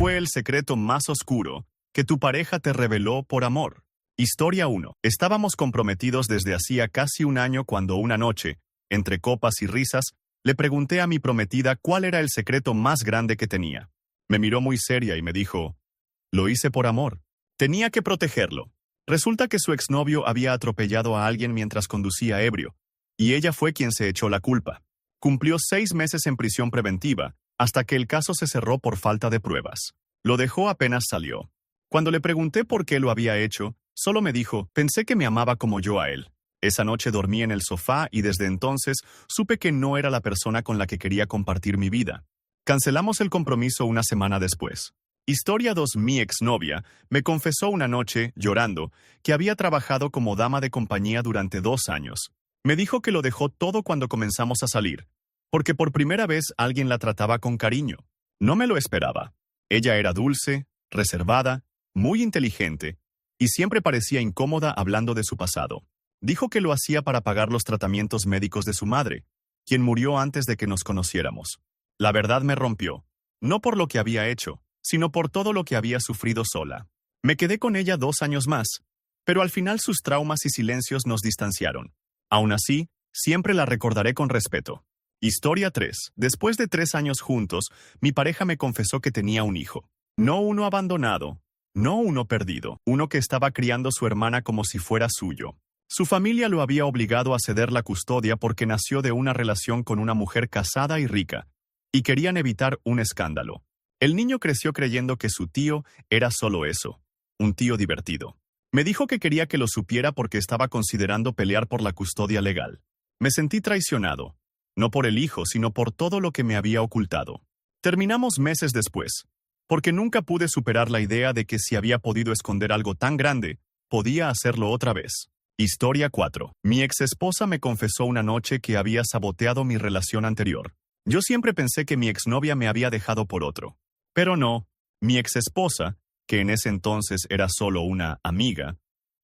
fue el secreto más oscuro que tu pareja te reveló por amor? Historia 1. Estábamos comprometidos desde hacía casi un año cuando una noche, entre copas y risas, le pregunté a mi prometida cuál era el secreto más grande que tenía. Me miró muy seria y me dijo, lo hice por amor. Tenía que protegerlo. Resulta que su exnovio había atropellado a alguien mientras conducía ebrio, y ella fue quien se echó la culpa. Cumplió 6 meses en prisión preventiva, hasta que el caso se cerró por falta de pruebas. Lo dejó apenas salió. Cuando le pregunté por qué lo había hecho, solo me dijo, pensé que me amaba como yo a él. Esa noche dormí en el sofá y desde entonces supe que no era la persona con la que quería compartir mi vida. Cancelamos el compromiso una semana después. Historia 2. Mi exnovia me confesó una noche, llorando, que había trabajado como dama de compañía durante 2 años. Me dijo que lo dejó todo cuando comenzamos a salir, porque por primera vez alguien la trataba con cariño. No me lo esperaba. Ella era dulce, reservada, muy inteligente, y siempre parecía incómoda hablando de su pasado. Dijo que lo hacía para pagar los tratamientos médicos de su madre, quien murió antes de que nos conociéramos. La verdad me rompió, no por lo que había hecho, sino por todo lo que había sufrido sola. Me quedé con ella 2 años más, pero al final sus traumas y silencios nos distanciaron. Aún así, siempre la recordaré con respeto. Historia 3. Después de 3 años juntos, mi pareja me confesó que tenía un hijo. No uno abandonado, no uno perdido, uno que estaba criando su hermana como si fuera suyo. Su familia lo había obligado a ceder la custodia porque nació de una relación con una mujer casada y rica, y querían evitar un escándalo. El niño creció creyendo que su tío era solo eso, un tío divertido. Me dijo que quería que lo supiera porque estaba considerando pelear por la custodia legal. Me sentí traicionado, no por el hijo, sino por todo lo que me había ocultado. Terminamos meses después, porque nunca pude superar la idea de que si había podido esconder algo tan grande, podía hacerlo otra vez. Historia 4. Mi exesposa me confesó una noche que había saboteado mi relación anterior. Yo siempre pensé que mi exnovia me había dejado por otro. Pero no, mi exesposa, que en ese entonces era solo una amiga,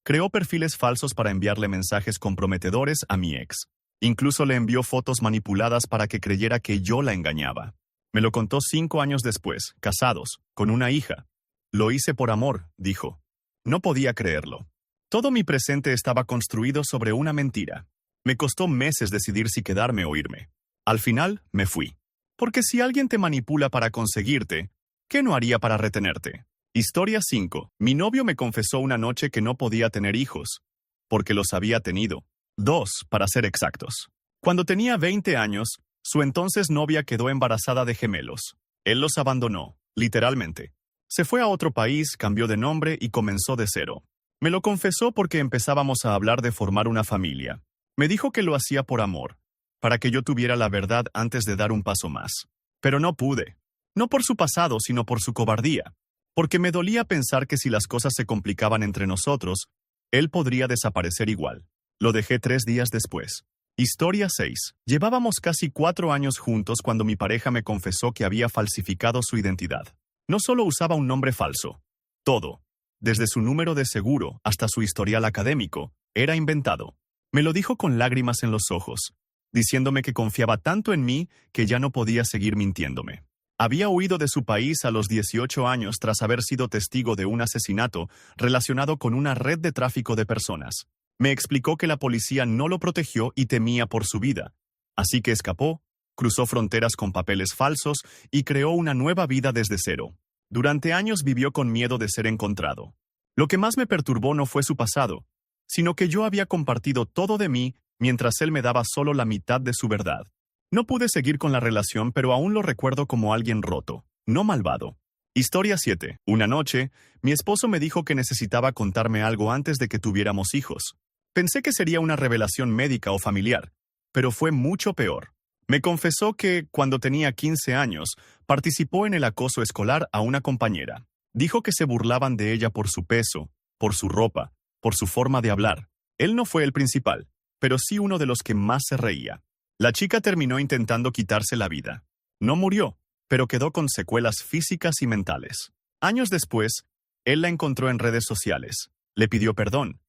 creó perfiles falsos para enviarle mensajes comprometedores a mi ex. Incluso le envió fotos manipuladas para que creyera que yo la engañaba. Me lo contó 5 años después, casados, con una hija. Lo hice por amor, dijo. No podía creerlo. Todo mi presente estaba construido sobre una mentira. Me costó meses decidir si quedarme o irme. Al final, me fui. Porque si alguien te manipula para conseguirte, ¿qué no haría para retenerte? Historia 5. Mi novio me confesó una noche que no podía tener hijos, porque los había tenido. 2, para ser exactos. Cuando tenía 20 años, su entonces novia quedó embarazada de gemelos. Él los abandonó, literalmente. Se fue a otro país, cambió de nombre y comenzó de cero. Me lo confesó porque empezábamos a hablar de formar una familia. Me dijo que lo hacía por amor, para que yo tuviera la verdad antes de dar un paso más. Pero no pude. No por su pasado, sino por su cobardía. Porque me dolía pensar que si las cosas se complicaban entre nosotros, él podría desaparecer igual. Lo dejé 3 días después. Historia 6. Llevábamos casi 4 años juntos cuando mi pareja me confesó que había falsificado su identidad. No solo usaba un nombre falso. Todo, desde su número de seguro hasta su historial académico, era inventado. Me lo dijo con lágrimas en los ojos, diciéndome que confiaba tanto en mí que ya no podía seguir mintiéndome. Había huido de su país a los 18 años tras haber sido testigo de un asesinato relacionado con una red de tráfico de personas. Me explicó que la policía no lo protegió y temía por su vida. Así que escapó, cruzó fronteras con papeles falsos y creó una nueva vida desde cero. Durante años vivió con miedo de ser encontrado. Lo que más me perturbó no fue su pasado, sino que yo había compartido todo de mí mientras él me daba solo la mitad de su verdad. No pude seguir con la relación, pero aún lo recuerdo como alguien roto, no malvado. Historia 7. Una noche, mi esposo me dijo que necesitaba contarme algo antes de que tuviéramos hijos. Pensé que sería una revelación médica o familiar, pero fue mucho peor. Me confesó que, cuando tenía 15 años, participó en el acoso escolar a una compañera. Dijo que se burlaban de ella por su peso, por su ropa, por su forma de hablar. Él no fue el principal, pero sí uno de los que más se reía. La chica terminó intentando quitarse la vida. No murió, pero quedó con secuelas físicas y mentales. Años después, él la encontró en redes sociales, le pidió perdón,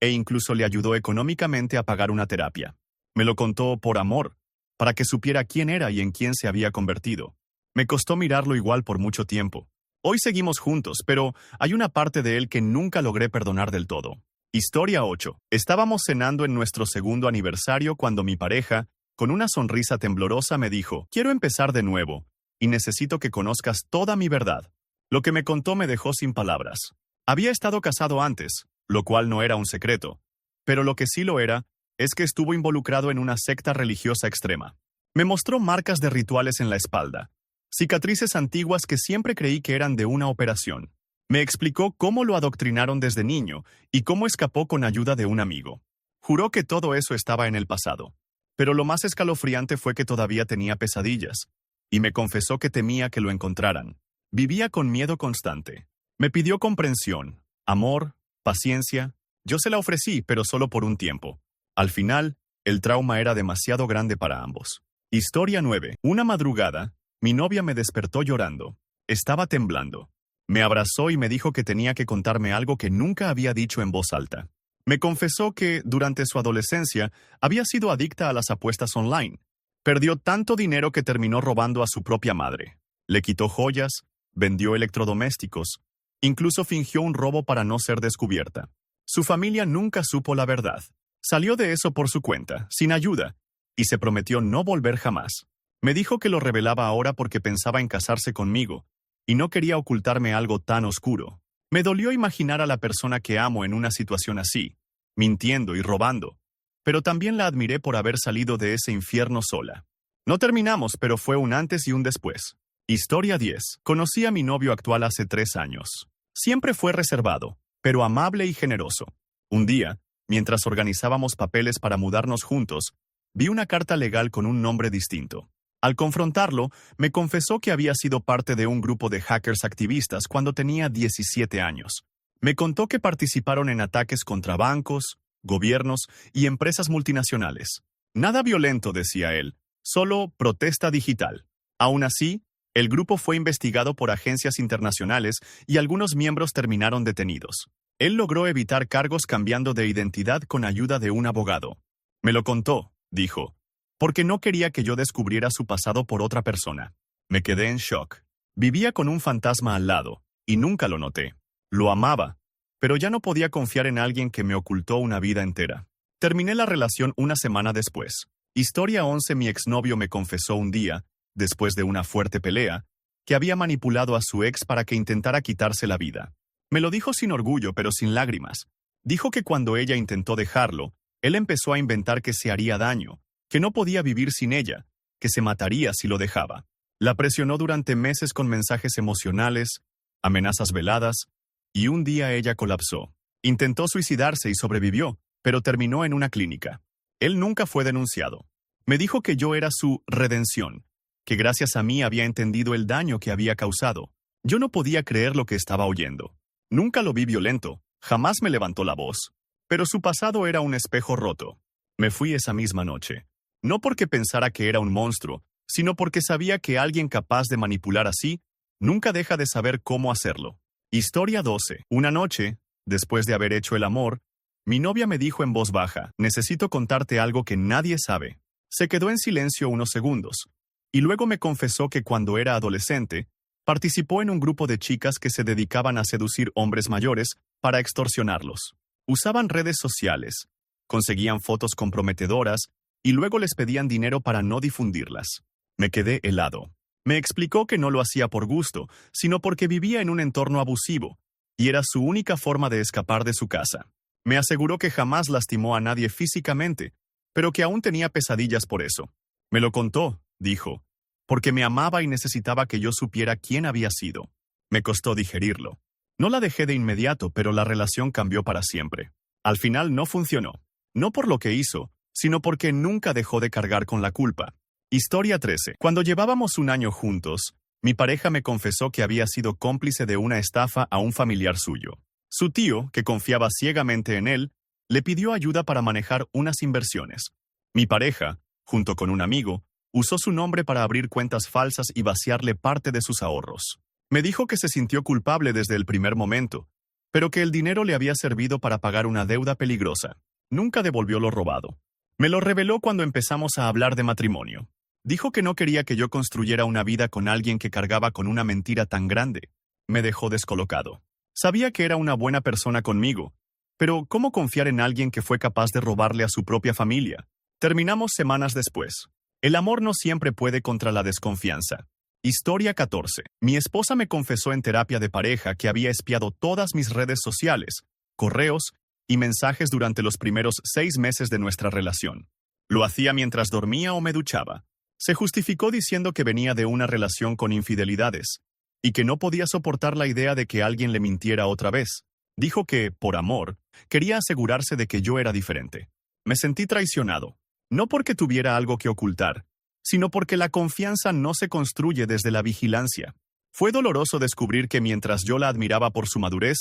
e incluso le ayudó económicamente a pagar una terapia. Me lo contó por amor, para que supiera quién era y en quién se había convertido. Me costó mirarlo igual por mucho tiempo, Hoy seguimos juntos, pero hay una parte de él que nunca logré perdonar del todo. Historia 8. Estábamos cenando en nuestro segundo aniversario cuando mi pareja, con una sonrisa temblorosa, me dijo: quiero empezar de nuevo, y necesito que conozcas toda mi verdad. Lo que me contó me dejó sin palabras. Había estado casado antes, lo cual no era un secreto, pero lo que sí lo era, es que estuvo involucrado en una secta religiosa extrema. Me mostró marcas de rituales en la espalda, cicatrices antiguas que siempre creí que eran de una operación. Me explicó cómo lo adoctrinaron desde niño y cómo escapó con ayuda de un amigo. Juró que todo eso estaba en el pasado, pero lo más escalofriante fue que todavía tenía pesadillas, y me confesó que temía que lo encontraran. Vivía con miedo constante. Me pidió comprensión, amor, paciencia. Yo se la ofrecí, pero solo por un tiempo. Al final, el trauma era demasiado grande para ambos. Historia 9. Una madrugada, mi novia me despertó llorando. Estaba temblando. Me abrazó y me dijo que tenía que contarme algo que nunca había dicho en voz alta. Me confesó que, durante su adolescencia, había sido adicta a las apuestas online. Perdió tanto dinero que terminó robando a su propia madre. Le quitó joyas, vendió electrodomésticos, incluso fingió un robo para no ser descubierta. Su familia nunca supo la verdad. Salió de eso por su cuenta, sin ayuda, y se prometió no volver jamás. Me dijo que lo revelaba ahora porque pensaba en casarse conmigo, y no quería ocultarme algo tan oscuro. Me dolió imaginar a la persona que amo en una situación así, mintiendo y robando, pero también la admiré por haber salido de ese infierno sola. No terminamos, pero fue un antes y un después. Historia 10. Conocí a mi novio actual hace 3 años. Siempre fue reservado, pero amable y generoso. Un día, mientras organizábamos papeles para mudarnos juntos, vi una carta legal con un nombre distinto. Al confrontarlo, me confesó que había sido parte de un grupo de hackers activistas cuando tenía 17 años. Me contó que participaron en ataques contra bancos, gobiernos y empresas multinacionales. Nada violento, decía él, solo protesta digital. Aún así, el grupo fue investigado por agencias internacionales y algunos miembros terminaron detenidos. Él logró evitar cargos cambiando de identidad con ayuda de un abogado. Me lo contó, dijo, porque no quería que yo descubriera su pasado por otra persona. Me quedé en shock. Vivía con un fantasma al lado, y nunca lo noté. Lo amaba, pero ya no podía confiar en alguien que me ocultó una vida entera. Terminé la relación una semana después. Historia 11. Mi exnovio me confesó un día, después de una fuerte pelea, que había manipulado a su ex para que intentara quitarse la vida. Me lo dijo sin orgullo, pero sin lágrimas. Dijo que cuando ella intentó dejarlo, él empezó a inventar que se haría daño, que no podía vivir sin ella, que se mataría si lo dejaba. La presionó durante meses con mensajes emocionales, amenazas veladas, y un día ella colapsó. Intentó suicidarse y sobrevivió, pero terminó en una clínica. Él nunca fue denunciado. Me dijo que yo era su redención, que gracias a mí había entendido el daño que había causado. Yo no podía creer lo que estaba oyendo. Nunca lo vi violento, jamás me levantó la voz, pero su pasado era un espejo roto. Me fui esa misma noche. No porque pensara que era un monstruo, sino porque sabía que alguien capaz de manipular así nunca deja de saber cómo hacerlo. Historia 12. Una noche, después de haber hecho el amor, mi novia me dijo en voz baja: necesito contarte algo que nadie sabe. Se quedó en silencio unos segundos, y luego me confesó que cuando era adolescente, participó en un grupo de chicas que se dedicaban a seducir hombres mayores para extorsionarlos. Usaban redes sociales, conseguían fotos comprometedoras, y luego les pedían dinero para no difundirlas. Me quedé helado. Me explicó que no lo hacía por gusto, sino porque vivía en un entorno abusivo, y era su única forma de escapar de su casa. Me aseguró que jamás lastimó a nadie físicamente, pero que aún tenía pesadillas por eso. Me lo contó, dijo, porque me amaba y necesitaba que yo supiera quién había sido. Me costó digerirlo. No la dejé de inmediato, pero la relación cambió para siempre. Al final no funcionó. No por lo que hizo, sino porque nunca dejó de cargar con la culpa. Historia 13. Cuando llevábamos un año juntos, mi pareja me confesó que había sido cómplice de una estafa a un familiar suyo. Su tío, que confiaba ciegamente en él, le pidió ayuda para manejar unas inversiones. Mi pareja, junto con un amigo, usó su nombre para abrir cuentas falsas y vaciarle parte de sus ahorros. Me dijo que se sintió culpable desde el primer momento, pero que el dinero le había servido para pagar una deuda peligrosa. Nunca devolvió lo robado. Me lo reveló cuando empezamos a hablar de matrimonio. Dijo que no quería que yo construyera una vida con alguien que cargaba con una mentira tan grande. me dejó descolocado. Sabía que era una buena persona conmigo, pero ¿cómo confiar en alguien que fue capaz de robarle a su propia familia? Terminamos semanas después. El amor no siempre puede contra la desconfianza. Historia 14. Mi esposa me confesó en terapia de pareja que había espiado todas mis redes sociales, correos y mensajes durante los primeros 6 meses de nuestra relación. Lo hacía mientras dormía o me duchaba. Se justificó diciendo que venía de una relación con infidelidades y que no podía soportar la idea de que alguien le mintiera otra vez. Dijo que, por amor, quería asegurarse de que yo era diferente. Me sentí traicionado, no porque tuviera algo que ocultar, sino porque la confianza no se construye desde la vigilancia. Fue doloroso descubrir que mientras yo la admiraba por su madurez,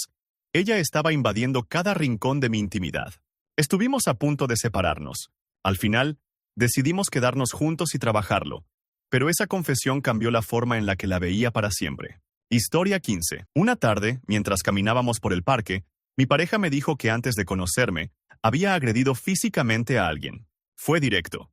ella estaba invadiendo cada rincón de mi intimidad. Estuvimos a punto de separarnos. Al final, decidimos quedarnos juntos y trabajarlo, pero esa confesión cambió la forma en la que la veía para siempre. Historia 15. Una tarde, mientras caminábamos por el parque, mi pareja me dijo que antes de conocerme, había agredido físicamente a alguien. Fue directo.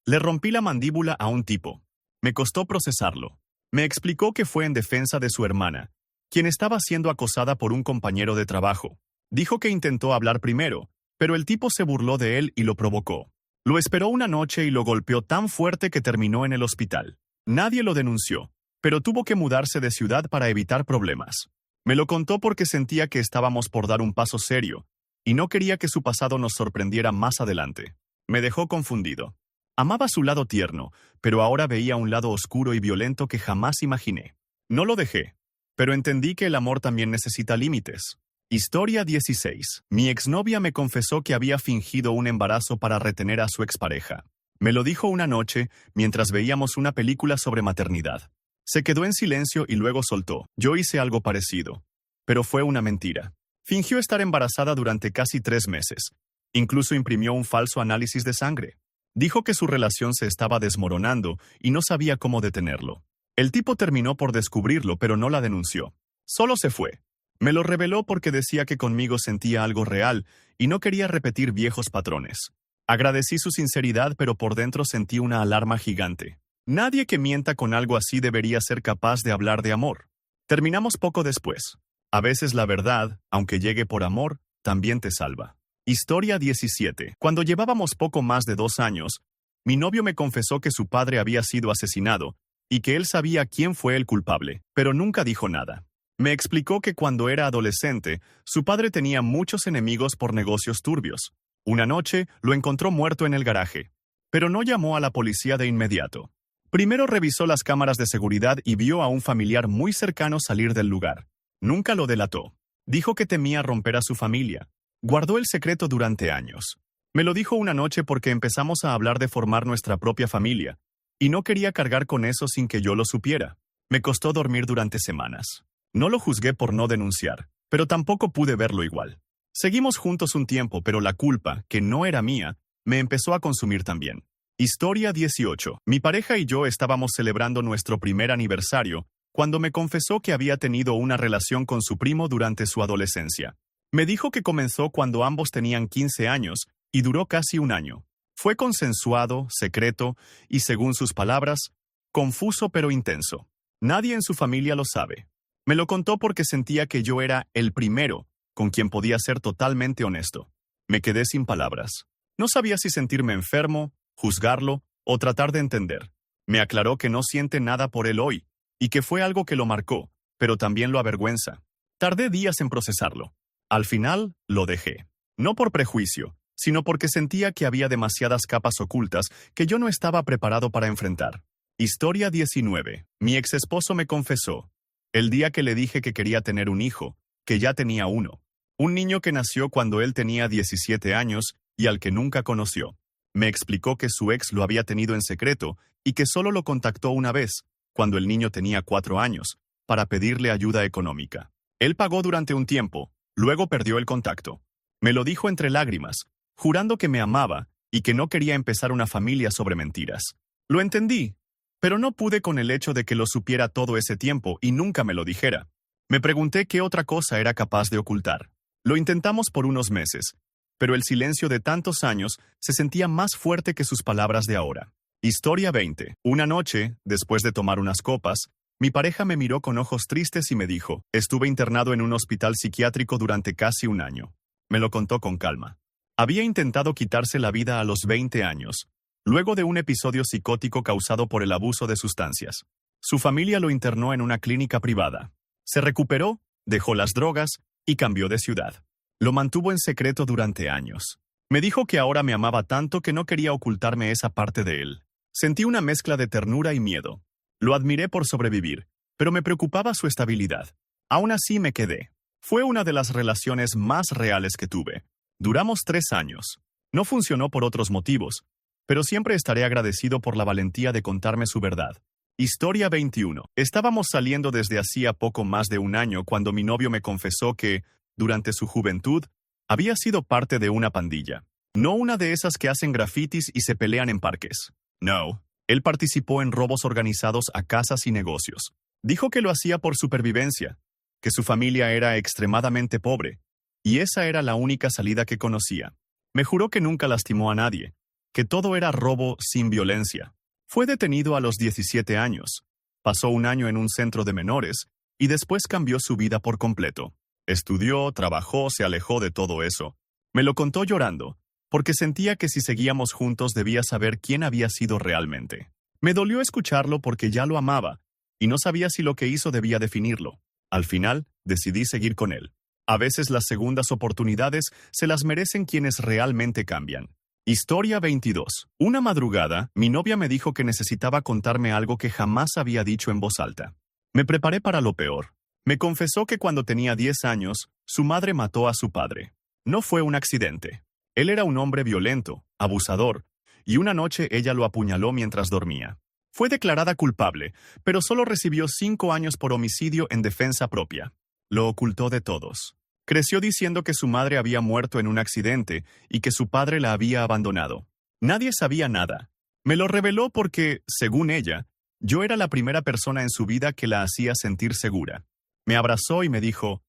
Le rompí la mandíbula a un tipo. Me costó procesarlo. Me explicó que fue en defensa de su hermana, quien estaba siendo acosada por un compañero de trabajo. Dijo que intentó hablar primero, pero el tipo se burló de él y lo provocó. Lo esperó una noche y lo golpeó tan fuerte que terminó en el hospital. Nadie lo denunció, pero tuvo que mudarse de ciudad para evitar problemas. Me lo contó porque sentía que estábamos por dar un paso serio, y no quería que su pasado nos sorprendiera más adelante. Me dejó confundido. Amaba su lado tierno, pero ahora veía un lado oscuro y violento que jamás imaginé. No lo dejé, pero entendí que el amor también necesita límites. Historia 16. Mi exnovia me confesó que había fingido un embarazo para retener a su expareja. Me lo dijo una noche mientras veíamos una película sobre maternidad. Se quedó en silencio y luego soltó. Yo hice algo parecido, pero fue una mentira. Fingió estar embarazada durante casi 3 meses. Incluso imprimió un falso análisis de sangre. Dijo que su relación se estaba desmoronando y no sabía cómo detenerlo. El tipo terminó por descubrirlo, pero no la denunció. Solo se fue. Me lo reveló porque decía que conmigo sentía algo real y no quería repetir viejos patrones. Agradecí su sinceridad, pero por dentro sentí una alarma gigante. Nadie que mienta con algo así debería ser capaz de hablar de amor. Terminamos poco después. A veces la verdad, aunque llegue por amor, también te salva. Historia 17. Cuando llevábamos poco más de 2 años, mi novio me confesó que su padre había sido asesinado y que él sabía quién fue el culpable, pero nunca dijo nada. Me explicó que cuando era adolescente, su padre tenía muchos enemigos por negocios turbios. Una noche, lo encontró muerto en el garaje, pero no llamó a la policía de inmediato. Primero revisó las cámaras de seguridad y vio a un familiar muy cercano salir del lugar. Nunca lo delató. Dijo que temía romper a su familia. Guardó el secreto durante años. Me lo dijo una noche porque empezamos a hablar de formar nuestra propia familia, y no quería cargar con eso sin que yo lo supiera. Me costó dormir durante semanas. No lo juzgué por no denunciar, pero tampoco pude verlo igual. Seguimos juntos un tiempo, pero la culpa, que no era mía, me empezó a consumir también. Historia 18. Mi pareja y yo estábamos celebrando nuestro primer aniversario cuando me confesó que había tenido una relación con su primo durante su adolescencia. Me dijo que comenzó cuando ambos tenían 15 años y duró casi 1 año. Fue consensuado, secreto y, según sus palabras, confuso pero intenso. Nadie en su familia lo sabe. Me lo contó porque sentía que yo era el primero con quien podía ser totalmente honesto. Me quedé sin palabras. No sabía si sentirme enfermo, juzgarlo o tratar de entender. Me aclaró que no siente nada por él hoy y que fue algo que lo marcó, pero también lo avergüenza. Tardé días en procesarlo. Al final, lo dejé. No por prejuicio, sino porque sentía que había demasiadas capas ocultas que yo no estaba preparado para enfrentar. Historia 19. Mi exesposo me confesó, el día que le dije que quería tener un hijo, que ya tenía uno. Un niño que nació cuando él tenía 17 años y al que nunca conoció. Me explicó que su ex lo había tenido en secreto y que solo lo contactó una vez, cuando el niño tenía 4 años, para pedirle ayuda económica. Él pagó durante un tiempo, luego perdió el contacto. Me lo dijo entre lágrimas, jurando que me amaba y que no quería empezar una familia sobre mentiras. Lo entendí, pero no pude con el hecho de que lo supiera todo ese tiempo y nunca me lo dijera. Me pregunté qué otra cosa era capaz de ocultar. Lo intentamos por unos meses, pero el silencio de tantos años se sentía más fuerte que sus palabras de ahora. Historia 20. Una noche, después de tomar unas copas, Mi pareja me miró con ojos tristes y me dijo, estuve internado en un hospital psiquiátrico durante casi un año. Me lo contó con calma. Había intentado quitarse la vida a los 20 años, luego de un episodio psicótico causado por el abuso de sustancias. Su familia lo internó en una clínica privada. Se recuperó, dejó las drogas y cambió de ciudad. Lo mantuvo en secreto durante años. Me dijo que ahora me amaba tanto que no quería ocultarme esa parte de él. Sentí una mezcla de ternura y miedo. Lo admiré por sobrevivir, pero me preocupaba su estabilidad. Aún así me quedé. Fue una de las relaciones más reales que tuve. Duramos 3 años. No funcionó por otros motivos, pero siempre estaré agradecido por la valentía de contarme su verdad. Historia 21. Estábamos saliendo desde hacía poco más de un año cuando mi novio me confesó que, durante su juventud, había sido parte de una pandilla. No una de esas que hacen grafitis y se pelean en parques. No. Él participó en robos organizados a casas y negocios. Dijo que lo hacía por supervivencia, que su familia era extremadamente pobre, y esa era la única salida que conocía. Me juró que nunca lastimó a nadie, que todo era robo sin violencia. Fue detenido a los 17 años. Pasó un año en un centro de menores y después cambió su vida por completo. Estudió, trabajó, se alejó de todo eso. Me lo contó llorando, porque sentía que si seguíamos juntos debía saber quién había sido realmente. Me dolió escucharlo porque ya lo amaba, y no sabía si lo que hizo debía definirlo. Al final, decidí seguir con él. A veces las segundas oportunidades se las merecen quienes realmente cambian. Historia 22. Una madrugada, mi novia me dijo que necesitaba contarme algo que jamás había dicho en voz alta. Me preparé para lo peor. Me confesó que cuando tenía 10 años, su madre mató a su padre. No fue un accidente. Él era un hombre violento, abusador, y una noche ella lo apuñaló mientras dormía. Fue declarada culpable, pero solo recibió 5 años por homicidio en defensa propia. Lo ocultó de todos. Creció diciendo que su madre había muerto en un accidente y que su padre la había abandonado. Nadie sabía nada. Me lo reveló porque, según ella, yo era la primera persona en su vida que la hacía sentir segura. Me abrazó y me dijo,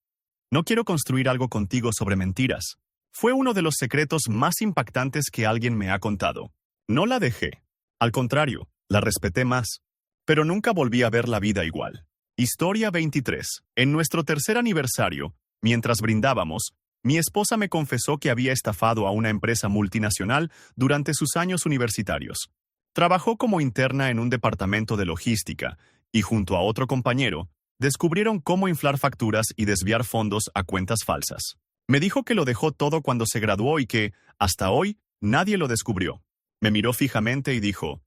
no quiero construir algo contigo sobre mentiras. Fue uno de los secretos más impactantes que alguien me ha contado. No la dejé. Al contrario, la respeté más. Pero nunca volví a ver la vida igual. Historia 23. En nuestro tercer aniversario, mientras brindábamos, mi esposa me confesó que había estafado a una empresa multinacional durante sus años universitarios. Trabajó como interna en un departamento de logística y, junto a otro compañero, descubrieron cómo inflar facturas y desviar fondos a cuentas falsas. Me dijo que lo dejó todo cuando se graduó y que, hasta hoy, nadie lo descubrió. Me miró fijamente y dijo,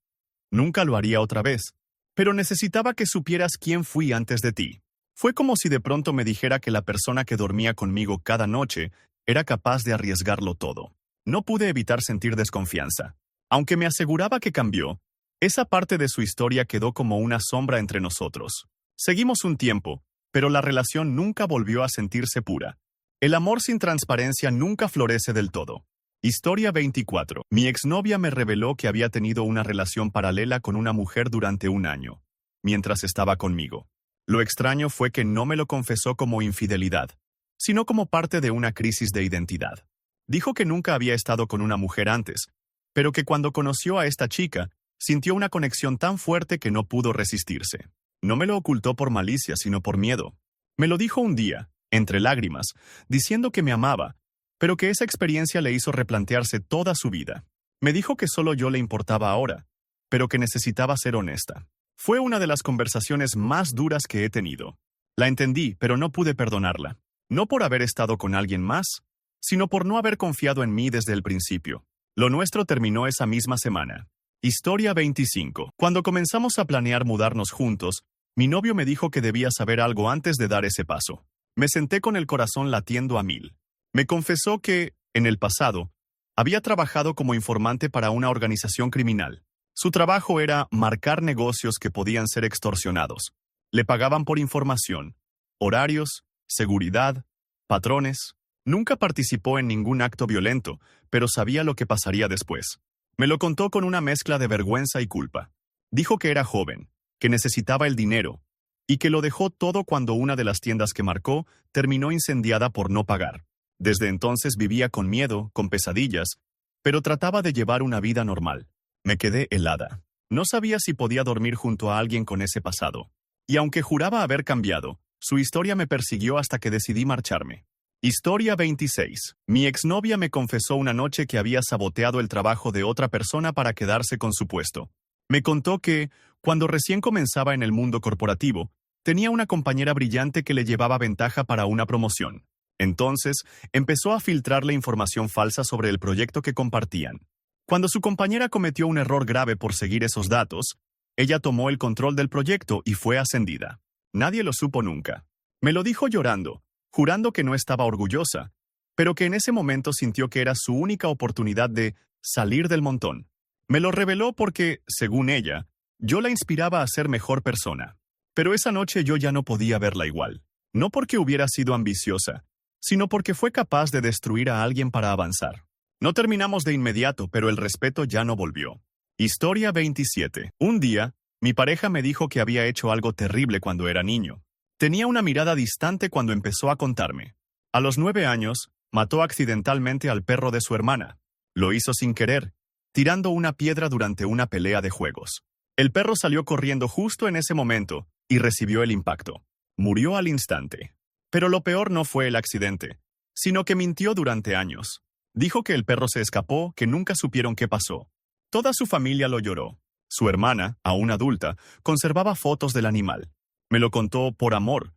nunca lo haría otra vez, pero necesitaba que supieras quién fui antes de ti. Fue como si de pronto me dijera que la persona que dormía conmigo cada noche era capaz de arriesgarlo todo. No pude evitar sentir desconfianza. Aunque me aseguraba que cambió, esa parte de su historia quedó como una sombra entre nosotros. Seguimos un tiempo, pero la relación nunca volvió a sentirse pura. El amor sin transparencia nunca florece del todo. Historia 24. Mi exnovia me reveló que había tenido una relación paralela con una mujer durante un año, mientras estaba conmigo. Lo extraño fue que no me lo confesó como infidelidad, sino como parte de una crisis de identidad. Dijo que nunca había estado con una mujer antes, pero que cuando conoció a esta chica, sintió una conexión tan fuerte que no pudo resistirse. No me lo ocultó por malicia, sino por miedo. Me lo dijo un día, entre lágrimas, diciendo que me amaba, pero que esa experiencia le hizo replantearse toda su vida. Me dijo que solo yo le importaba ahora, pero que necesitaba ser honesta. Fue una de las conversaciones más duras que he tenido. La entendí, pero no pude perdonarla. No por haber estado con alguien más, sino por no haber confiado en mí desde el principio. Lo nuestro terminó esa misma semana. Historia 25. Cuando comenzamos a planear mudarnos juntos, mi novio me dijo que debía saber algo antes de dar ese paso. Me senté con el corazón latiendo a 1000. Me confesó que, en el pasado, había trabajado como informante para una organización criminal. Su trabajo era marcar negocios que podían ser extorsionados. Le pagaban por información, horarios, seguridad, patrones. Nunca participó en ningún acto violento, pero sabía lo que pasaría después. Me lo contó con una mezcla de vergüenza y culpa. Dijo que era joven, que necesitaba el dinero, y que lo dejó todo cuando una de las tiendas que marcó terminó incendiada por no pagar. Desde entonces vivía con miedo, con pesadillas, pero trataba de llevar una vida normal. Me quedé helada. No sabía si podía dormir junto a alguien con ese pasado. Y aunque juraba haber cambiado, su historia me persiguió hasta que decidí marcharme. Historia 26. Mi exnovia me confesó una noche que había saboteado el trabajo de otra persona para quedarse con su puesto. Me contó que, cuando recién comenzaba en el mundo corporativo, tenía una compañera brillante que le llevaba ventaja para una promoción. Entonces, empezó a filtrarle información falsa sobre el proyecto que compartían. Cuando su compañera cometió un error grave por seguir esos datos, ella tomó el control del proyecto y fue ascendida. Nadie lo supo nunca. Me lo dijo llorando, jurando que no estaba orgullosa, pero que en ese momento sintió que era su única oportunidad de salir del montón. Me lo reveló porque, según ella, yo la inspiraba a ser mejor persona. Pero esa noche yo ya no podía verla igual. No porque hubiera sido ambiciosa, sino porque fue capaz de destruir a alguien para avanzar. No terminamos de inmediato, pero el respeto ya no volvió. Historia 27. Un día, mi pareja me dijo que había hecho algo terrible cuando era niño. Tenía una mirada distante cuando empezó a contarme. A los 9 años, mató accidentalmente al perro de su hermana. Lo hizo sin querer, tirando una piedra durante una pelea de juegos. El perro salió corriendo justo en ese momento y recibió el impacto. Murió al instante. Pero lo peor no fue el accidente, sino que mintió durante años. Dijo que el perro se escapó, que nunca supieron qué pasó. Toda su familia lo lloró. Su hermana, aún adulta, conservaba fotos del animal. Me lo contó por amor,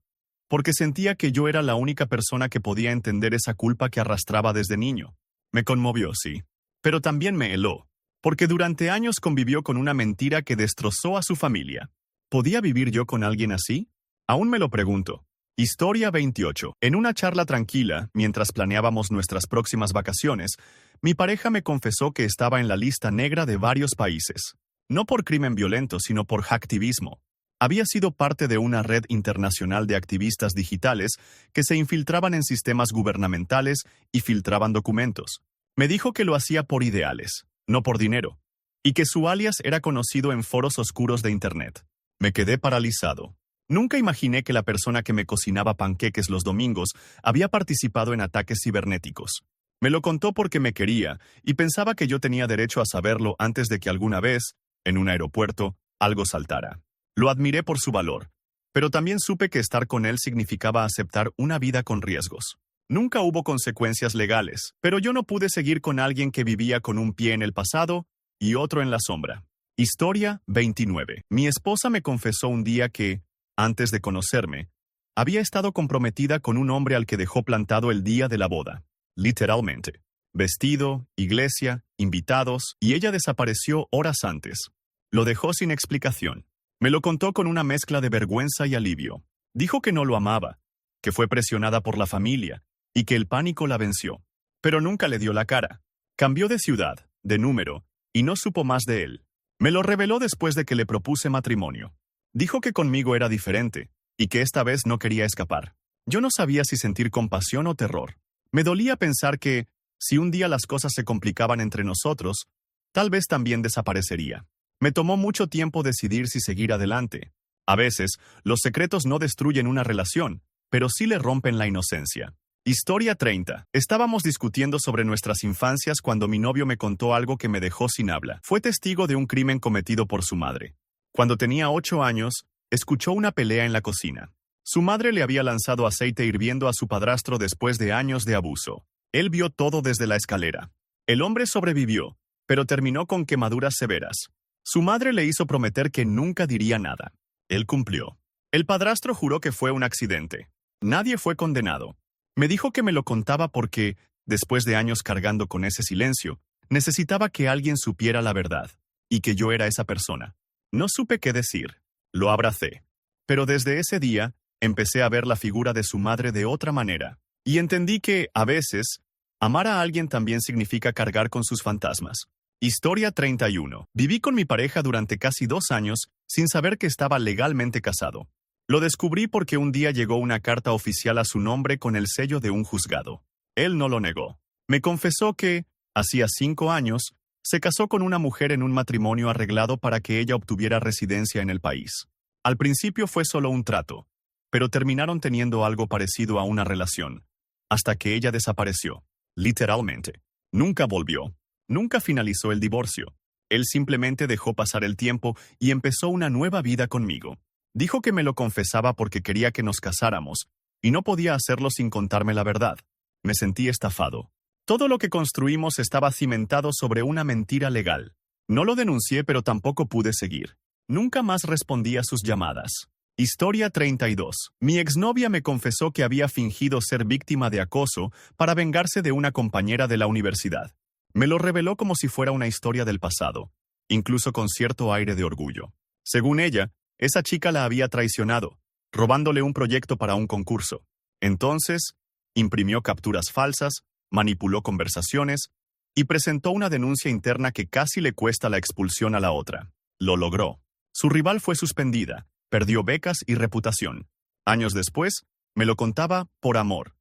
porque sentía que yo era la única persona que podía entender esa culpa que arrastraba desde niño. Me conmovió, sí, pero también me heló, porque durante años convivió con una mentira que destrozó a su familia. ¿Podía vivir yo con alguien así? Aún me lo pregunto. Historia 28. En una charla tranquila, mientras planeábamos nuestras próximas vacaciones, mi pareja me confesó que estaba en la lista negra de varios países. No por crimen violento, sino por hacktivismo. Había sido parte de una red internacional de activistas digitales que se infiltraban en sistemas gubernamentales y filtraban documentos. Me dijo que lo hacía por ideales, no por dinero, y que su alias era conocido en foros oscuros de Internet. Me quedé paralizado. Nunca imaginé que la persona que me cocinaba panqueques los domingos había participado en ataques cibernéticos. Me lo contó porque me quería y pensaba que yo tenía derecho a saberlo antes de que alguna vez, en un aeropuerto, algo saltara. Lo admiré por su valor, pero también supe que estar con él significaba aceptar una vida con riesgos. Nunca hubo consecuencias legales, pero yo no pude seguir con alguien que vivía con un pie en el pasado y otro en la sombra. Historia 29. Mi esposa me confesó un día que, antes de conocerme, había estado comprometida con un hombre al que dejó plantado el día de la boda. Literalmente. Vestido, iglesia, invitados, y ella desapareció horas antes. Lo dejó sin explicación. Me lo contó con una mezcla de vergüenza y alivio. Dijo que no lo amaba, que fue presionada por la familia, y que el pánico la venció. Pero nunca le dio la cara. Cambió de ciudad, de número, y no supo más de él. Me lo reveló después de que le propuse matrimonio. Dijo que conmigo era diferente, y que esta vez no quería escapar. Yo no sabía si sentir compasión o terror. Me dolía pensar que, si un día las cosas se complicaban entre nosotros, tal vez también desaparecería. Me tomó mucho tiempo decidir si seguir adelante. A veces, los secretos no destruyen una relación, pero sí le rompen la inocencia. Historia 30. Estábamos discutiendo sobre nuestras infancias cuando mi novio me contó algo que me dejó sin habla. Fue testigo de un crimen cometido por su madre. Cuando tenía 8 años, escuchó una pelea en la cocina. Su madre le había lanzado aceite hirviendo a su padrastro después de años de abuso. Él vio todo desde la escalera. El hombre sobrevivió, pero terminó con quemaduras severas. Su madre le hizo prometer que nunca diría nada. Él cumplió. El padrastro juró que fue un accidente. Nadie fue condenado. Me dijo que me lo contaba porque, después de años cargando con ese silencio, necesitaba que alguien supiera la verdad, y que yo era esa persona. No supe qué decir. Lo abracé. Pero desde ese día, empecé a ver la figura de su madre de otra manera, y entendí que, a veces, amar a alguien también significa cargar con sus fantasmas. Historia 31. Viví con mi pareja durante casi 2 años sin saber que estaba legalmente casado. Lo descubrí porque un día llegó una carta oficial a su nombre con el sello de un juzgado. Él no lo negó. Me confesó que, hacía 5 años, se casó con una mujer en un matrimonio arreglado para que ella obtuviera residencia en el país. Al principio fue solo un trato, pero terminaron teniendo algo parecido a una relación, hasta que ella desapareció. Literalmente. Nunca volvió. Nunca finalizó el divorcio. Él simplemente dejó pasar el tiempo y empezó una nueva vida conmigo. Dijo que me lo confesaba porque quería que nos casáramos, y no podía hacerlo sin contarme la verdad. Me sentí estafado. Todo lo que construimos estaba cimentado sobre una mentira legal. No lo denuncié, pero tampoco pude seguir. Nunca más respondí a sus llamadas. Historia 32. Mi exnovia me confesó que había fingido ser víctima de acoso para vengarse de una compañera de la universidad. Me lo reveló como si fuera una historia del pasado, incluso con cierto aire de orgullo. Según ella, esa chica la había traicionado, robándole un proyecto para un concurso. Entonces, imprimió capturas falsas, manipuló conversaciones y presentó una denuncia interna que casi le cuesta la expulsión a la otra. Lo logró. Su rival fue suspendida, perdió becas y reputación. Años después, me lo contaba por amor,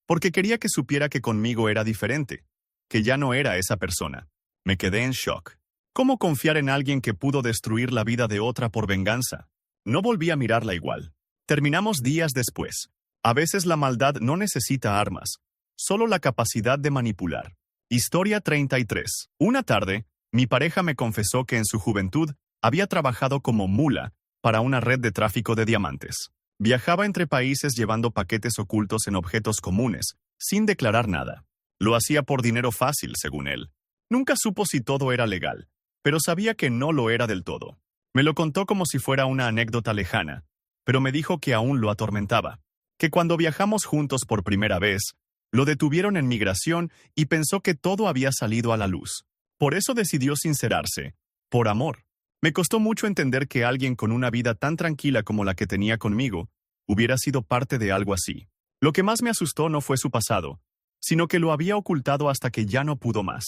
porque quería que supiera que conmigo era diferente, que ya no era esa persona. Me quedé en shock. ¿Cómo confiar en alguien que pudo destruir la vida de otra por venganza? No volví a mirarla igual. Terminamos días después. A veces la maldad no necesita armas, solo la capacidad de manipular. Historia 33. Una tarde, mi pareja me confesó que en su juventud había trabajado como mula para una red de tráfico de diamantes. Viajaba entre países llevando paquetes ocultos en objetos comunes, sin declarar nada. Lo hacía por dinero fácil, según él. Nunca supo si todo era legal, pero sabía que no lo era del todo. Me lo contó como si fuera una anécdota lejana, pero me dijo que aún lo atormentaba, que cuando viajamos juntos por primera vez, lo detuvieron en migración y pensó que todo había salido a la luz. Por eso decidió sincerarse, por amor. Me costó mucho entender que alguien con una vida tan tranquila como la que tenía conmigo hubiera sido parte de algo así. Lo que más me asustó no fue su pasado, sino que lo había ocultado hasta que ya no pudo más.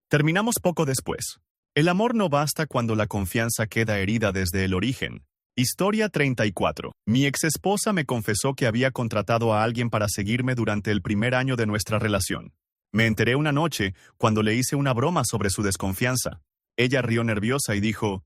Terminamos poco después. El amor no basta cuando la confianza queda herida desde el origen. Historia 34. Mi exesposa me confesó que había contratado a alguien para seguirme durante el primer año de nuestra relación. Me enteré una noche cuando le hice una broma sobre su desconfianza. Ella rió nerviosa y dijo: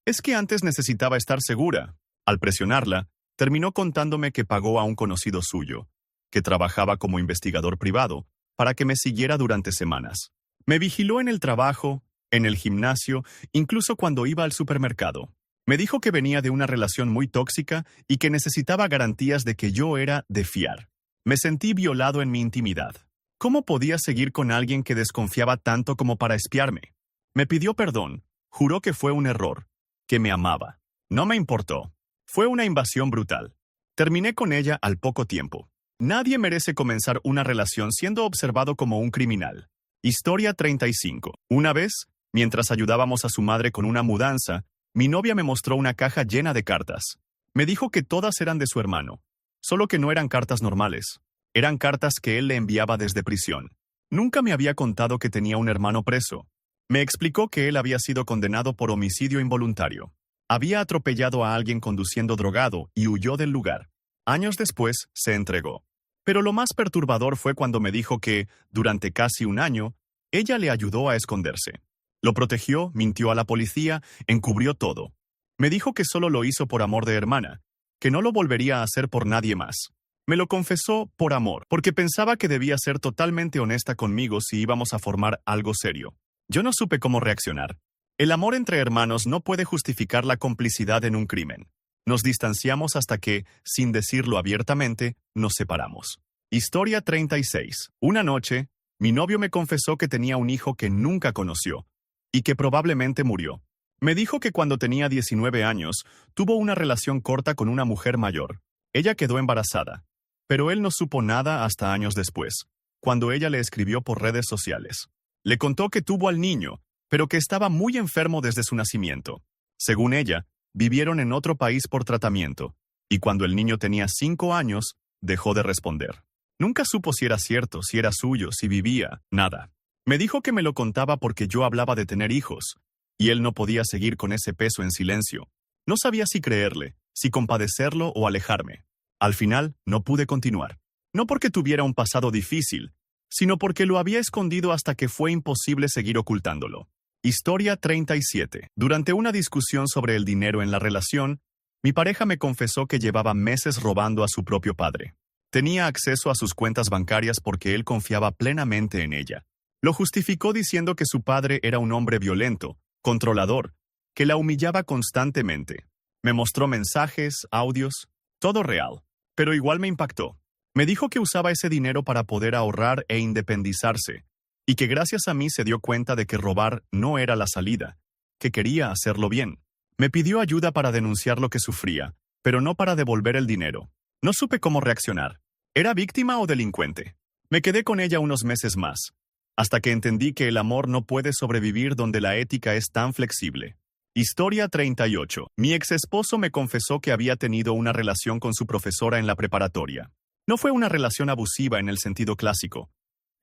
«Es que antes necesitaba estar segura». Al presionarla, terminó contándome que pagó a un conocido suyo, que trabajaba como investigador privado, para que me siguiera durante semanas. Me vigiló en el trabajo, en el gimnasio, incluso cuando iba al supermercado. Me dijo que venía de una relación muy tóxica y que necesitaba garantías de que yo era de fiar. Me sentí violado en mi intimidad. ¿Cómo podía seguir con alguien que desconfiaba tanto como para espiarme? Me pidió perdón, juró que fue un error, que me amaba. No me importó. Fue una invasión brutal. Terminé con ella al poco tiempo. Nadie merece comenzar una relación siendo observado como un criminal. Historia 35. Una vez, mientras ayudábamos a su madre con una mudanza, mi novia me mostró una caja llena de cartas. Me dijo que todas eran de su hermano, solo que no eran cartas normales. Eran cartas que él le enviaba desde prisión. Nunca me había contado que tenía un hermano preso. Me explicó que él había sido condenado por homicidio involuntario. Había atropellado a alguien conduciendo drogado y huyó del lugar. Años después, se entregó. Pero lo más perturbador fue cuando me dijo que, durante casi un año, ella le ayudó a esconderse. Lo protegió, mintió a la policía, encubrió todo. Me dijo que solo lo hizo por amor de hermana, que no lo volvería a hacer por nadie más. Me lo confesó por amor, porque pensaba que debía ser totalmente honesta conmigo si íbamos a formar algo serio. Yo no supe cómo reaccionar. El amor entre hermanos no puede justificar la complicidad en un crimen. Nos distanciamos hasta que, sin decirlo abiertamente, nos separamos. Historia 36. Una noche, mi novio me confesó que tenía un hijo que nunca conoció y que probablemente murió. Me dijo que cuando tenía 19 años, tuvo una relación corta con una mujer mayor. Ella quedó embarazada, pero él no supo nada hasta años después, cuando ella le escribió por redes sociales. Le contó que tuvo al niño, pero que estaba muy enfermo desde su nacimiento. Según ella, vivieron en otro país por tratamiento, y cuando el niño tenía 5 años, dejó de responder. Nunca supo si era cierto, si era suyo, si vivía, nada. Me dijo que me lo contaba porque yo hablaba de tener hijos, y él no podía seguir con ese peso en silencio. No sabía si creerle, si compadecerlo o alejarme. Al final, no pude continuar. No porque tuviera un pasado difícil, sino porque lo había escondido hasta que fue imposible seguir ocultándolo. Historia 37. Durante una discusión sobre el dinero en la relación, mi pareja me confesó que llevaba meses robando a su propio padre. Tenía acceso a sus cuentas bancarias porque él confiaba plenamente en ella. Lo justificó diciendo que su padre era un hombre violento, controlador, que la humillaba constantemente. Me mostró mensajes, audios, todo real. Pero igual me impactó. Me dijo que usaba ese dinero para poder ahorrar e independizarse, y que gracias a mí se dio cuenta de que robar no era la salida, que quería hacerlo bien. Me pidió ayuda para denunciar lo que sufría, pero no para devolver el dinero. No supe cómo reaccionar. ¿Era víctima o delincuente? Me quedé con ella unos meses más, hasta que entendí que el amor no puede sobrevivir donde la ética es tan flexible. Historia 38. Mi ex esposo me confesó que había tenido una relación con su profesora en la preparatoria. No fue una relación abusiva en el sentido clásico.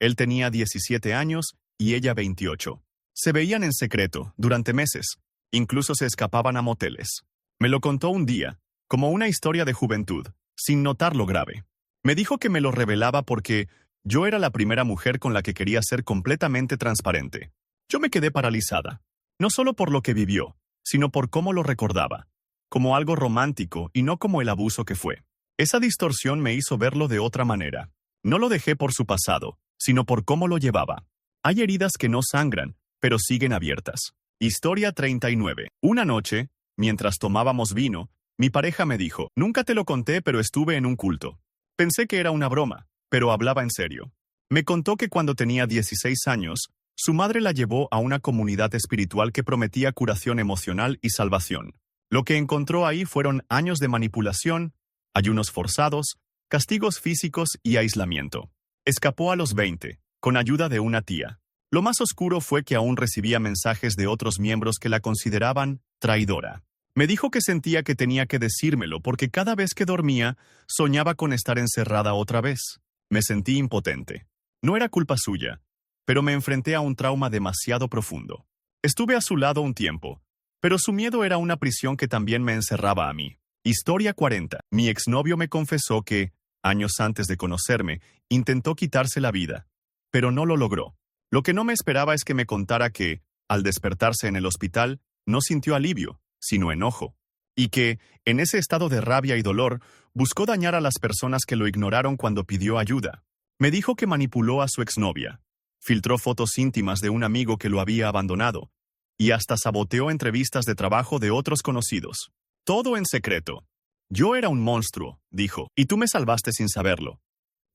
Él tenía 17 años y ella 28. Se veían en secreto, durante meses. Incluso se escapaban a moteles. Me lo contó un día, como una historia de juventud, sin notar lo grave. Me dijo que me lo revelaba porque yo era la primera mujer con la que quería ser completamente transparente. Yo me quedé paralizada, no solo por lo que vivió, sino por cómo lo recordaba, como algo romántico y no como el abuso que fue. Esa distorsión me hizo verlo de otra manera. No lo dejé por su pasado, sino por cómo lo llevaba. Hay heridas que no sangran, pero siguen abiertas. Historia 39. Una noche, mientras tomábamos vino, mi pareja me dijo, nunca te lo conté, pero estuve en un culto. Pensé que era una broma, pero hablaba en serio. Me contó que cuando tenía 16 años, su madre la llevó a una comunidad espiritual que prometía curación emocional y salvación. Lo que encontró ahí fueron años de manipulación, ayunos forzados, castigos físicos y aislamiento. Escapó a los 20, con ayuda de una tía. Lo más oscuro fue que aún recibía mensajes de otros miembros que la consideraban traidora. Me dijo que sentía que tenía que decírmelo porque cada vez que dormía, soñaba con estar encerrada otra vez. Me sentí impotente. No era culpa suya, pero me enfrenté a un trauma demasiado profundo. Estuve a su lado un tiempo, pero su miedo era una prisión que también me encerraba a mí. Historia 40. Mi exnovio me confesó que, años antes de conocerme, intentó quitarse la vida, pero no lo logró. Lo que no me esperaba es que me contara que, al despertarse en el hospital, no sintió alivio, sino enojo, y que, en ese estado de rabia y dolor, buscó dañar a las personas que lo ignoraron cuando pidió ayuda. Me dijo que manipuló a su exnovia, filtró fotos íntimas de un amigo que lo había abandonado, y hasta saboteó entrevistas de trabajo de otros conocidos. Todo en secreto. Yo era un monstruo, dijo, y tú me salvaste sin saberlo.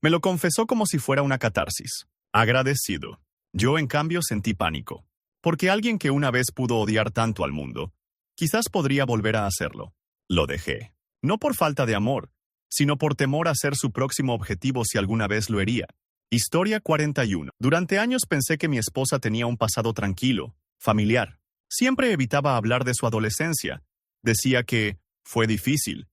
Me lo confesó como si fuera una catarsis. Agradecido. Yo, en cambio, sentí pánico. Porque alguien que una vez pudo odiar tanto al mundo, quizás podría volver a hacerlo. Lo dejé. No por falta de amor, sino por temor a ser su próximo objetivo si alguna vez lo hería. Historia 41. Durante años pensé que mi esposa tenía un pasado tranquilo, familiar. Siempre evitaba hablar de su adolescencia. Decía que fue difícil,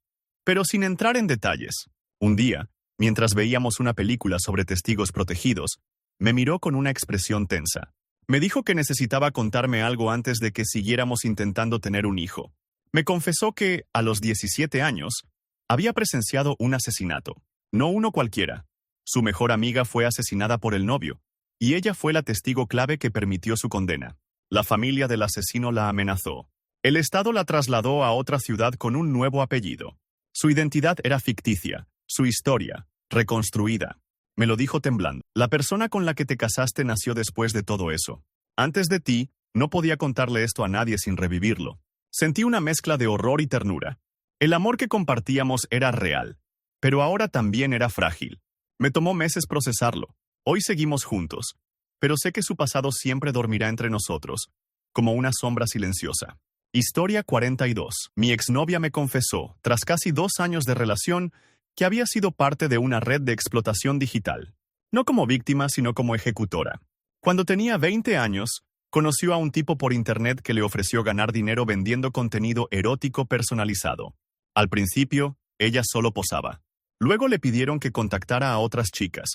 pero sin entrar en detalles. Un día, mientras veíamos una película sobre testigos protegidos, me miró con una expresión tensa. Me dijo que necesitaba contarme algo antes de que siguiéramos intentando tener un hijo. Me confesó que, a los 17 años, había presenciado un asesinato. No uno cualquiera. Su mejor amiga fue asesinada por el novio, y ella fue la testigo clave que permitió su condena. La familia del asesino la amenazó. El Estado la trasladó a otra ciudad con un nuevo apellido. Su identidad era ficticia, su historia, reconstruida. Me lo dijo temblando. La persona con la que te casaste nació después de todo eso. Antes de ti, no podía contarle esto a nadie sin revivirlo. Sentí una mezcla de horror y ternura. El amor que compartíamos era real, pero ahora también era frágil. Me tomó meses procesarlo. Hoy seguimos juntos, pero sé que su pasado siempre dormirá entre nosotros, como una sombra silenciosa. Historia 42. Mi exnovia me confesó, tras casi 2 años de relación, que había sido parte de una red de explotación digital. No como víctima, sino como ejecutora. Cuando tenía 20 años, conoció a un tipo por internet que le ofreció ganar dinero vendiendo contenido erótico personalizado. Al principio, ella solo posaba. Luego le pidieron que contactara a otras chicas,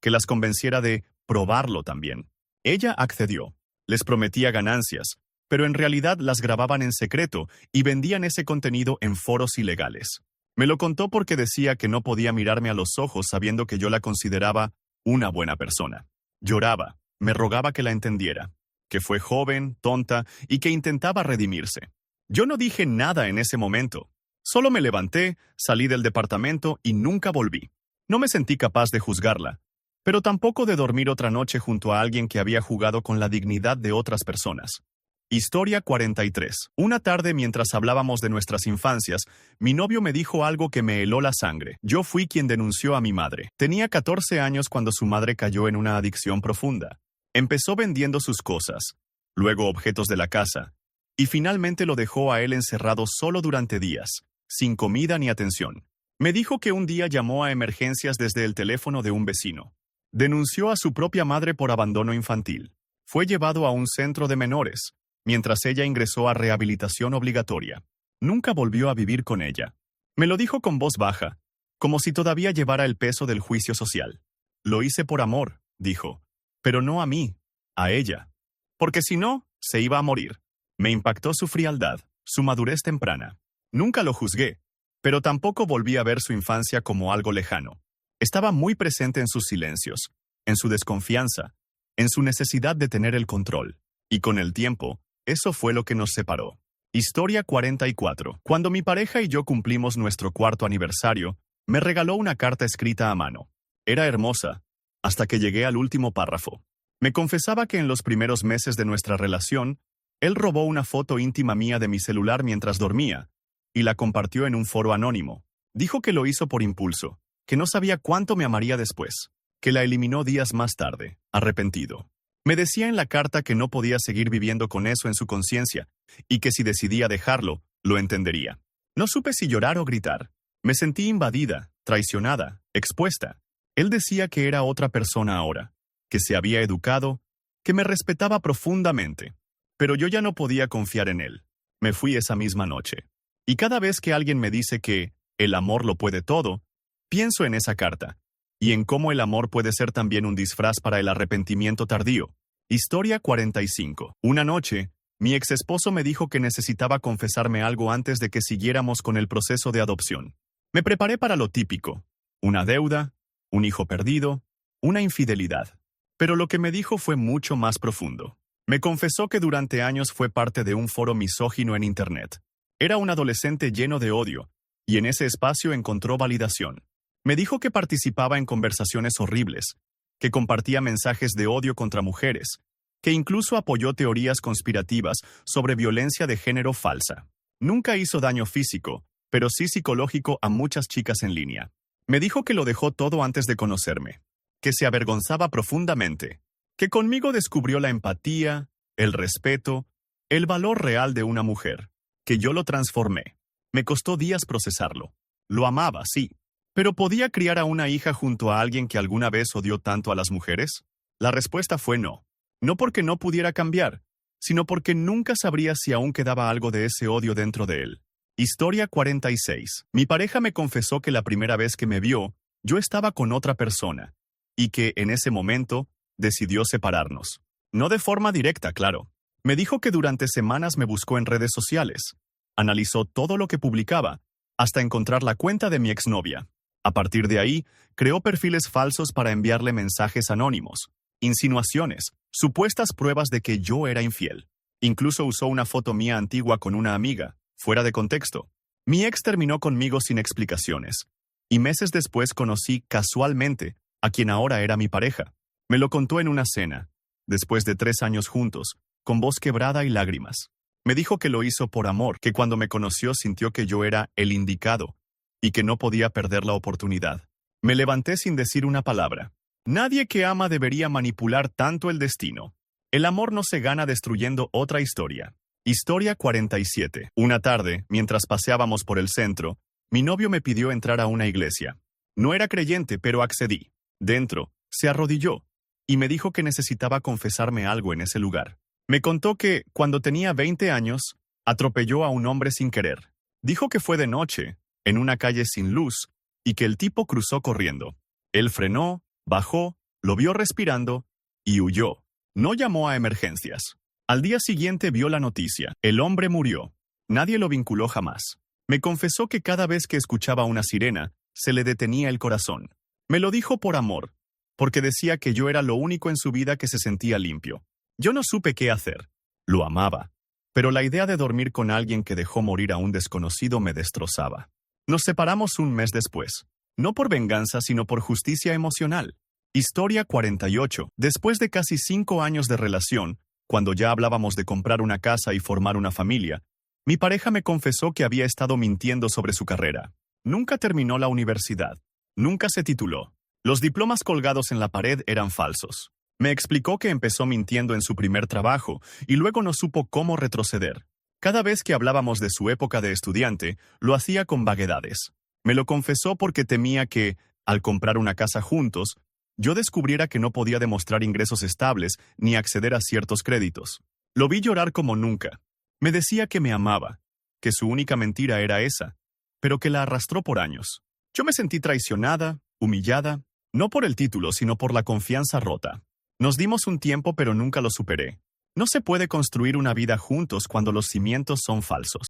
que las convenciera de probarlo también. Ella accedió. Les prometía ganancias, pero en realidad las grababan en secreto y vendían ese contenido en foros ilegales. Me lo contó porque decía que no podía mirarme a los ojos sabiendo que yo la consideraba una buena persona. Lloraba, me rogaba que la entendiera, que fue joven, tonta y que intentaba redimirse. Yo no dije nada en ese momento. Solo me levanté, salí del departamento y nunca volví. No me sentí capaz de juzgarla, pero tampoco de dormir otra noche junto a alguien que había jugado con la dignidad de otras personas. Historia 43. Una tarde mientras hablábamos de nuestras infancias, mi novio me dijo algo que me heló la sangre. Yo fui quien denunció a mi madre. Tenía 14 años cuando su madre cayó en una adicción profunda. Empezó vendiendo sus cosas, luego objetos de la casa, y finalmente lo dejó a él encerrado solo durante días, sin comida ni atención. Me dijo que un día llamó a emergencias desde el teléfono de un vecino. Denunció a su propia madre por abandono infantil. Fue llevado a un centro de menores, mientras ella ingresó a rehabilitación obligatoria. Nunca volvió a vivir con ella. Me lo dijo con voz baja, como si todavía llevara el peso del juicio social. Lo hice por amor, dijo, pero no a mí, a ella. Porque si no, se iba a morir. Me impactó su frialdad, su madurez temprana. Nunca lo juzgué, pero tampoco volví a ver su infancia como algo lejano. Estaba muy presente en sus silencios, en su desconfianza, en su necesidad de tener el control. Y con el tiempo, eso fue lo que nos separó. Historia 44. Cuando mi pareja y yo cumplimos nuestro 4º aniversario, me regaló una carta escrita a mano. Era hermosa, hasta que llegué al último párrafo. Me confesaba que en los primeros meses de nuestra relación, él robó una foto íntima mía de mi celular mientras dormía, y la compartió en un foro anónimo. Dijo que lo hizo por impulso, que no sabía cuánto me amaría después, que la eliminó días más tarde, arrepentido. Me decía en la carta que no podía seguir viviendo con eso en su conciencia, y que si decidía dejarlo, lo entendería. No supe si llorar o gritar. Me sentí invadida, traicionada, expuesta. Él decía que era otra persona ahora, que se había educado, que me respetaba profundamente. Pero yo ya no podía confiar en él. Me fui esa misma noche. Y cada vez que alguien me dice que el amor lo puede todo, pienso en esa carta, y en cómo el amor puede ser también un disfraz para el arrepentimiento tardío. Historia 45. Una noche, mi exesposo me dijo que necesitaba confesarme algo antes de que siguiéramos con el proceso de adopción. Me preparé para lo típico: una deuda, un hijo perdido, una infidelidad. Pero lo que me dijo fue mucho más profundo. Me confesó que durante años fue parte de un foro misógino en Internet. Era un adolescente lleno de odio, y en ese espacio encontró validación. Me dijo que participaba en conversaciones horribles, que compartía mensajes de odio contra mujeres, que incluso apoyó teorías conspirativas sobre violencia de género falsa. Nunca hizo daño físico, pero sí psicológico a muchas chicas en línea. Me dijo que lo dejó todo antes de conocerme, que se avergonzaba profundamente, que conmigo descubrió la empatía, el respeto, el valor real de una mujer, que yo lo transformé. Me costó días procesarlo. Lo amaba, sí. ¿Pero podía criar a una hija junto a alguien que alguna vez odió tanto a las mujeres? La respuesta fue no. No porque no pudiera cambiar, sino porque nunca sabría si aún quedaba algo de ese odio dentro de él. Historia 46. Mi pareja me confesó que la primera vez que me vio, yo estaba con otra persona, y que, en ese momento, decidió separarnos. No de forma directa, claro. Me dijo que durante semanas me buscó en redes sociales. Analizó todo lo que publicaba, hasta encontrar la cuenta de mi exnovia. A partir de ahí, creó perfiles falsos para enviarle mensajes anónimos, insinuaciones, supuestas pruebas de que yo era infiel. Incluso usó una foto mía antigua con una amiga, fuera de contexto. Mi ex terminó conmigo sin explicaciones, y meses después conocí casualmente a quien ahora era mi pareja. Me lo contó en una cena, después de 3 años juntos, con voz quebrada y lágrimas. Me dijo que lo hizo por amor, que cuando me conoció sintió que yo era el indicado, y que no podía perder la oportunidad. Me levanté sin decir una palabra. Nadie que ama debería manipular tanto el destino. El amor no se gana destruyendo otra historia. Historia 47. Una tarde, mientras paseábamos por el centro, mi novio me pidió entrar a una iglesia. No era creyente, pero accedí. Dentro, se arrodilló, y me dijo que necesitaba confesarme algo en ese lugar. Me contó que, cuando tenía 20 años, atropelló a un hombre sin querer. Dijo que fue de noche, en una calle sin luz, y que el tipo cruzó corriendo. Él frenó, bajó, lo vio respirando, y huyó. No llamó a emergencias. Al día siguiente vio la noticia. El hombre murió. Nadie lo vinculó jamás. Me confesó que cada vez que escuchaba una sirena, se le detenía el corazón. Me lo dijo por amor, porque decía que yo era lo único en su vida que se sentía limpio. Yo no supe qué hacer. Lo amaba, pero la idea de dormir con alguien que dejó morir a un desconocido me destrozaba. Nos separamos un mes después, no por venganza, sino por justicia emocional. Historia 48. Después de casi 5 años de relación, cuando ya hablábamos de comprar una casa y formar una familia, mi pareja me confesó que había estado mintiendo sobre su carrera. Nunca terminó la universidad. Nunca se tituló. Los diplomas colgados en la pared eran falsos. Me explicó que empezó mintiendo en su primer trabajo y luego no supo cómo retroceder. Cada vez que hablábamos de su época de estudiante, lo hacía con vaguedades. Me lo confesó porque temía que, al comprar una casa juntos, yo descubriera que no podía demostrar ingresos estables ni acceder a ciertos créditos. Lo vi llorar como nunca. Me decía que me amaba, que su única mentira era esa, pero que la arrastró por años. Yo me sentí traicionada, humillada, no por el título, sino por la confianza rota. Nos dimos un tiempo, pero nunca lo superé. No se puede construir una vida juntos cuando los cimientos son falsos.